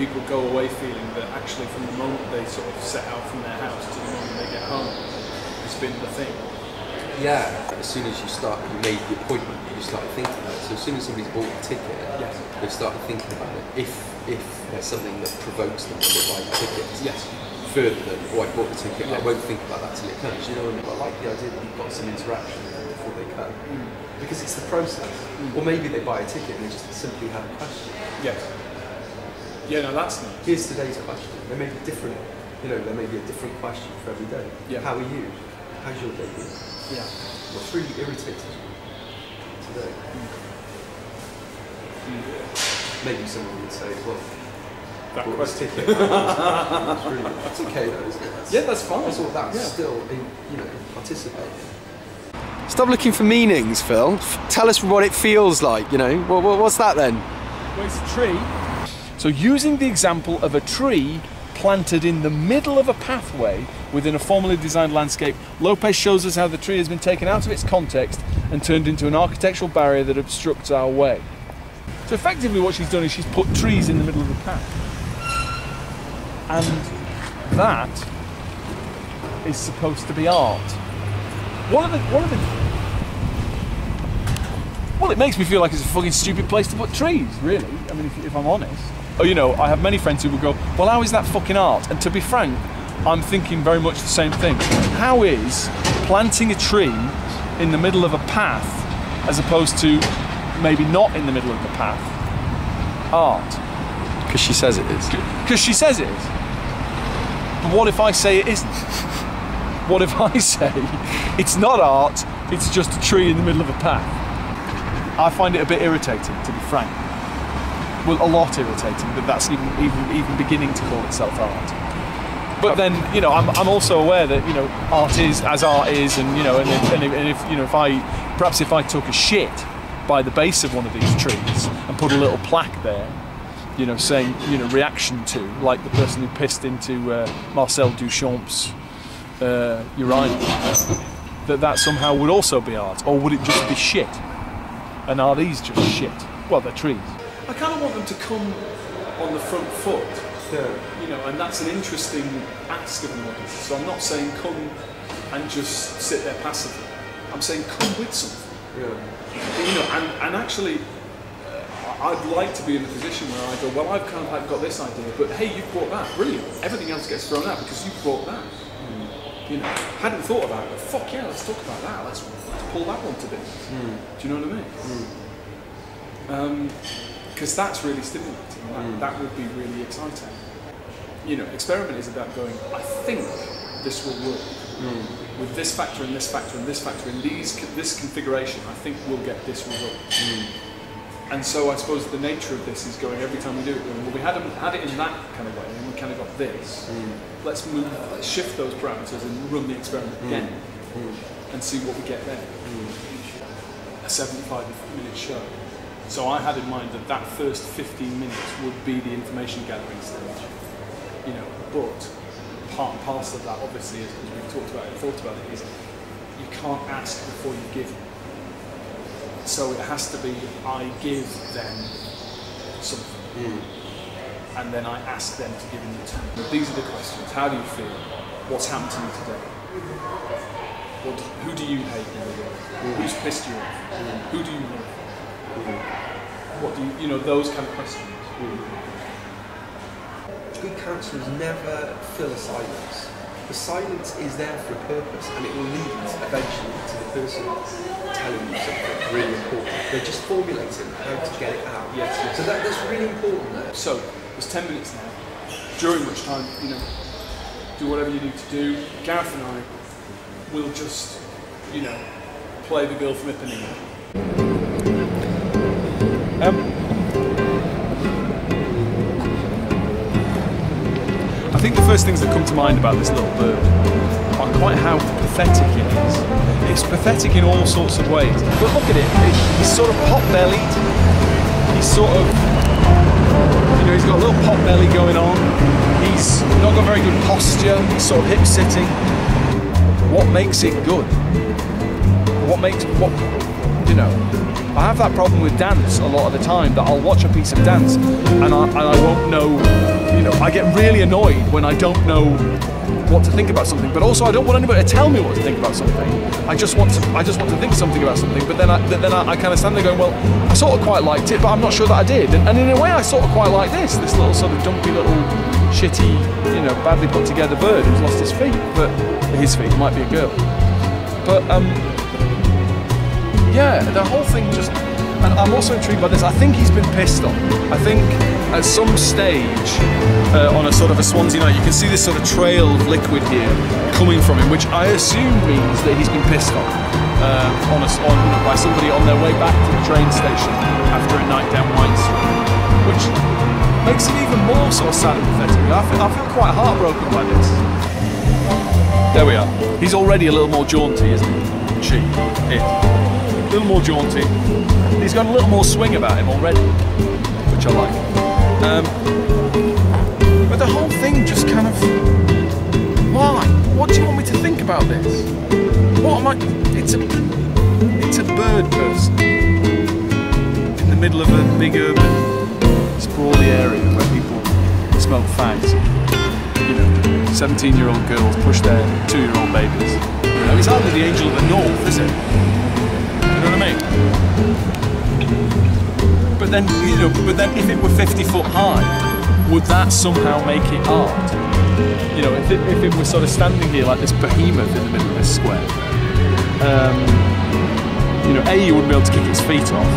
People go away feeling that actually from the moment they sort of set out from their house to the moment they get home, it's been the thing. Yeah, as soon as you made the appointment, you start thinking about it. So as soon as somebody's bought a ticket, yes, they start thinking about it. If there's something that provokes them when they buy the ticket, yes, further than, oh, I bought the ticket, yes, I won't think about that till it comes. You know, and I like the idea that you've got some interaction with them before they come. Because it's the process. Or maybe they buy a ticket and they just simply have a question. Yes. Yeah, no, that's nice. Here's today's question. There may be different, there may be a different question for every day. Yeah. How are you? How's your day been? Yeah. What's really irritating you today? Maybe someone would say, well, that question. That's okay though, isn't it? Yeah, that's fine. That's still, participating. Stop looking for meanings, Phil. Tell us what it feels like, What's that then? Well, it's a tree. So using the example of a tree planted in the middle of a pathway within a formally designed landscape, Lopez shows us how the tree has been taken out of its context and turned into an architectural barrier that obstructs our way. So effectively what she's done is she's put trees in the middle of the path. And that is supposed to be art. Well, it makes me feel like it's a fucking stupid place to put trees, really. I mean, if I'm honest. Oh, I have many friends who will go, well, how is that fucking art? And to be frank, I'm thinking very much the same thing. How is planting a tree in the middle of a path, as opposed to maybe not in the middle of the path, art? Because she says it is. Because she says it is. But what if I say it isn't? What if I say it's not art, it's just a tree in the middle of a path? I find it a bit irritating, to be frank. Well, a lot irritating that that's even beginning to call itself art. But then, I'm also aware that art is as art is, and if I took a shit by the base of one of these trees and put a little plaque there, saying reaction to, like the person who pissed into Marcel Duchamp's urinal, that somehow would also be art, or would it just be shit? And are these just shit? Well, they're trees. I kind of want them to come on the front foot, and that's an interesting ask of an audience. So I'm not saying come and just sit there passively. I'm saying come with something. Yeah. And actually, I'd like to be in a position where I go, well, I've kind of got this idea, but hey, you've brought that, brilliant. Everything else gets thrown out because you've brought that. Hadn't thought about it, but fuck yeah, let's talk about that. Let's pull that one to bits. Do you know what I mean? Because that's really stimulating. That would be really exciting. Experiment is about going, I think this will work. With this factor and this factor and this factor in this configuration, I think we'll get this result. And so I suppose the nature of this is going, every time we do it, well, we had it in that kind of way, and we kind of got this. Let's shift those parameters and run the experiment again, and see what we get there. A 75-minute show. So I had in mind that first 15 minutes would be the information gathering stage. But part and parcel of that, obviously, as we've talked about and thought about it, is you can't ask before you give. So it has to be, I give them something, and then I ask them to give me a return. These are the questions. How do you feel? What's happened to you today? Who do you hate in the world? Who's pissed you off? Who do you love? What do you, those kind of questions. Good counsellors never fill a silence. The silence is there for a purpose, and it will lead eventually to the person telling you something really important. They're just formulating how to get it out. Yes. So that's really important there. So there's 10 minutes now, during which time, do whatever you need to do. Gareth and I will just, play the girl from Ipanema. I think the first things that come to mind about this little bird are quite how pathetic it is. It's pathetic in all sorts of ways. But look at it, he's sort of pot-bellied. He's sort of, he's got a little pot belly going on. He's not got very good posture. He's sort of hip-sitting. What makes it good? I have that problem with dance a lot of the time, that I'll watch a piece of dance and I won't know, I get really annoyed when I don't know what to think about something, but also I don't want anybody to tell me what to think about something. I just want to think something about something, but then I kind of stand there going, well, I sort of quite liked it, but I'm not sure that I did. And in a way, I sort of quite like this little sort of dumpy little shitty, badly put together bird who's lost his feet, but his feet, might be a girl. But yeah, the whole thing just, and I'm also intrigued by this. I think he's been pissed on. I think at some stage on a sort of a Swansea night, you can see this sort of trail of liquid here coming from him, which I assume means that he's been pissed on by somebody on their way back to the train station after a night down Wine Street, which makes it even more sort of sad and pathetic. I feel quite heartbroken by this. There we are. He's already a little more jaunty, isn't he? A little more jaunty. He's got a little more swing about him already, which I like. But the whole thing just kind of, why? What do you want me to think about this? What am I? It's a bird person in the middle of a big urban, sprawly area where people smoke fags. 17-year-old girls push their 2-year-old babies. It's hardly the angel of the north, is it? You know what I mean? But then, if it were 50 foot high, would that somehow make it art? If it were sort of standing here like this behemoth in the middle of this square, A, you wouldn't be able to kick its feet off.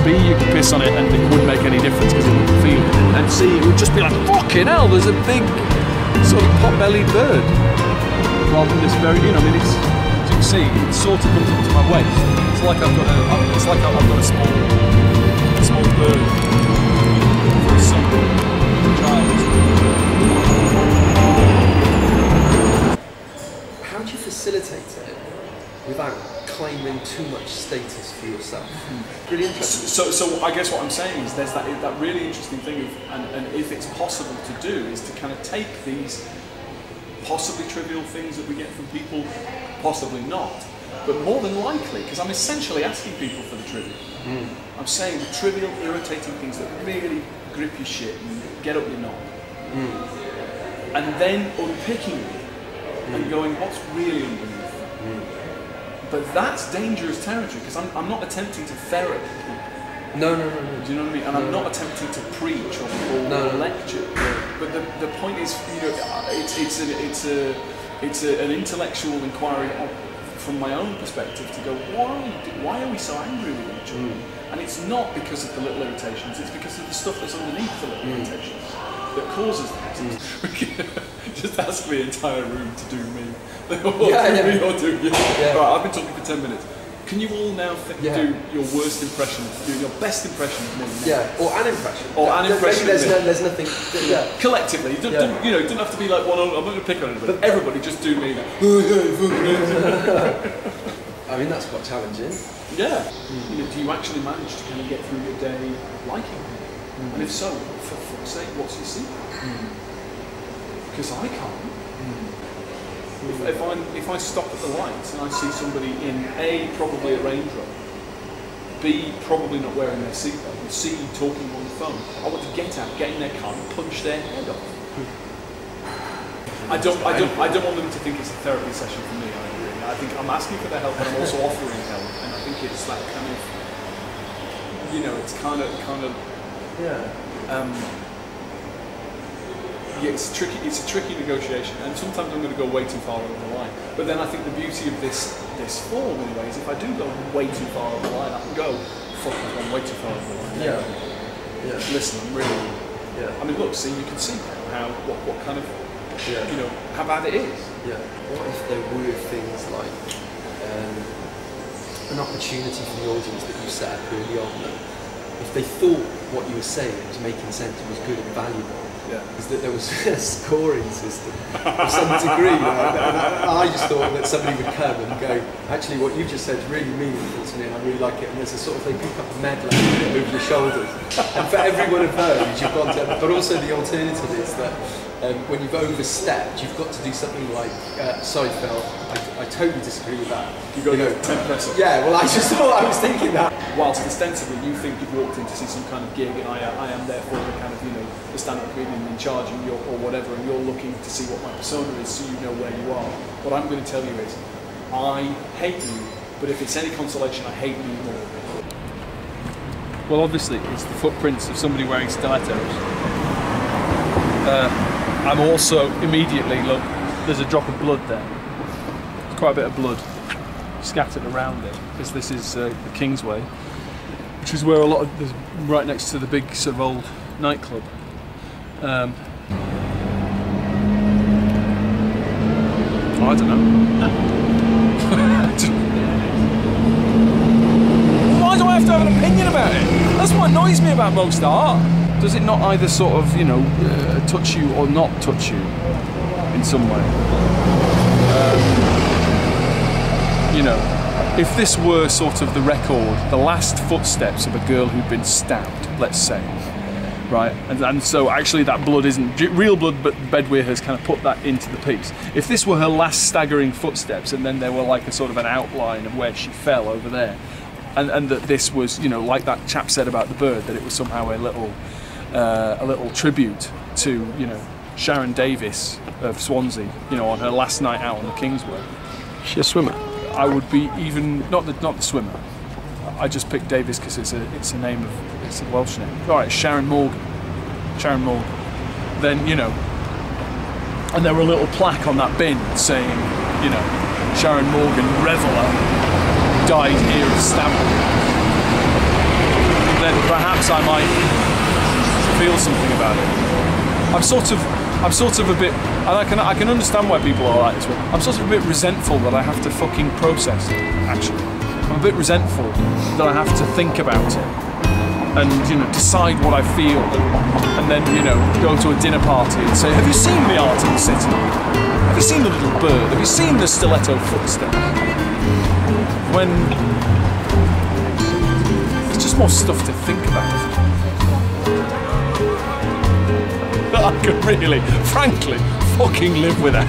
B, you could piss on it and it wouldn't make any difference because it wouldn't feel it. And C, it would just be like, fucking hell, there's a big sort of pot-bellied bird. Rather than this very, it's, as you can see, it sort of comes up to my waist. It's like I've got a small bird for a son, child. How do you facilitate it without claiming too much status for yourself? Really interesting. So I guess what I'm saying is there's that really interesting thing of, and if it's possible to do, is to kind of take these possibly trivial things that we get from people, possibly not, but more than likely, because I'm essentially asking people for the trivial. I'm saying the trivial, irritating things that really grip your shit and get up your knob. And then unpicking it and going, what's really underneath? But that's dangerous territory, because I'm not attempting to ferret people. No. Do you know what I mean? And I'm not attempting to preach or lecture. But the point is, it's an intellectual inquiry from my own perspective to go, why are we so angry with each other? And it's not because of the little irritations, it's because of the stuff that's underneath the little irritations that causes that. Just ask the entire room to do me. Right, I've been talking for 10 minutes. Can you all now do your worst impression, do your best impression of me? Or an impression. There's nothing. Collectively, it doesn't have to be like one. I'm not going to pick on anybody. But everybody, just do me now. I mean, that's quite challenging. Yeah. Do you actually manage to kind of get through your day liking me? And if so, for fuck's sake, what's your secret? Because I can't. If I stop at the lights and I see somebody in A, probably a Range Rover, B, probably not wearing their seatbelt, and C, talking on the phone, I want to get out, get in their car and punch their head off. I don't want them to think it's a therapy session for me. I think I'm asking for their help, but I'm also offering help, and I think it's that kind of, it's kind of. Yeah, it's tricky. It's a tricky negotiation, and sometimes I'm going to go way too far over the line. But then I think the beauty of this form, anyway, is if I do go way too far over the line, I can go, fuck, I've gone way too far over the line. Yeah. Listen, I'm really. Yeah. I mean, look, see, you can see how what kind of, Yeah. you know, how bad it is. Yeah. What if there were things like an opportunity for the audience that you set up early on? That if they thought what you were saying was making sense, was good and valuable, is that there was a scoring system of some degree. I just thought that somebody would come and go, actually, what you just said is really meaningful to me, and I really like it. And there's a sort of, they pick up a medal and put it over your shoulders. And for every one of those, you've gone to. But also the alternative is that when you've overstepped, you've got to do something like, sorry, Phil, I totally disagree with that. You go 10%. Yeah, well, I just thought, I was thinking that. Whilst ostensibly you think you've walked in to see some kind of gig, and I am therefore the kind of, you know, the stand-up comedian in charge, and you're, or whatever, and you're looking to see what my persona is, so you know where you are. What I'm going to tell you is, I hate you, but if it's any consolation, I hate you more. Well, obviously, it's the footprints of somebody wearing stilettos. I'm also immediately, look, there's a drop of blood there. There's quite a bit of blood scattered around it, because this is the Kingsway, which is where a lot of, right next to the big sort of old nightclub. I don't know. Why do I have to have an opinion about it? That's what annoys me about most art. Does it not either sort of, you know, touch you or not touch you in some way? You know, if this were sort of the record, the last footsteps of a girl who'd been stabbed, let's say, right? And so actually that blood isn't real blood, but Bedwyr has kind of put that into the piece. If this were her last staggering footsteps, and then there were like a sort of an outline of where she fell over there, and that this was, you know, like that chap said about the bird, that it was somehow a little tribute to, you know, Sharon Davis of Swansea, you know, on her last night out on the Kingsway. Is she a swimmer? I would be even not the swimmer. I just picked Davis because it's a name of, it's a Welsh name. All right, Sharon Morgan. Sharon Morgan. Then, you know, and there were a little plaque on that bin saying, you know, Sharon Morgan, reveller, died here of stabbing. Then perhaps I might feel something about it. I'm sort of a bit, and I can understand why people are like this. I'm sort of a bit resentful that I have to fucking process it, actually. I'm a bit resentful that I have to think about it and, you know, decide what I feel, and then, you know, go to a dinner party and say, have you seen the art of the city? Have you seen the little bird? Have you seen the stiletto footsteps? When there's just more stuff to think about. That I could really, frankly, fucking live without.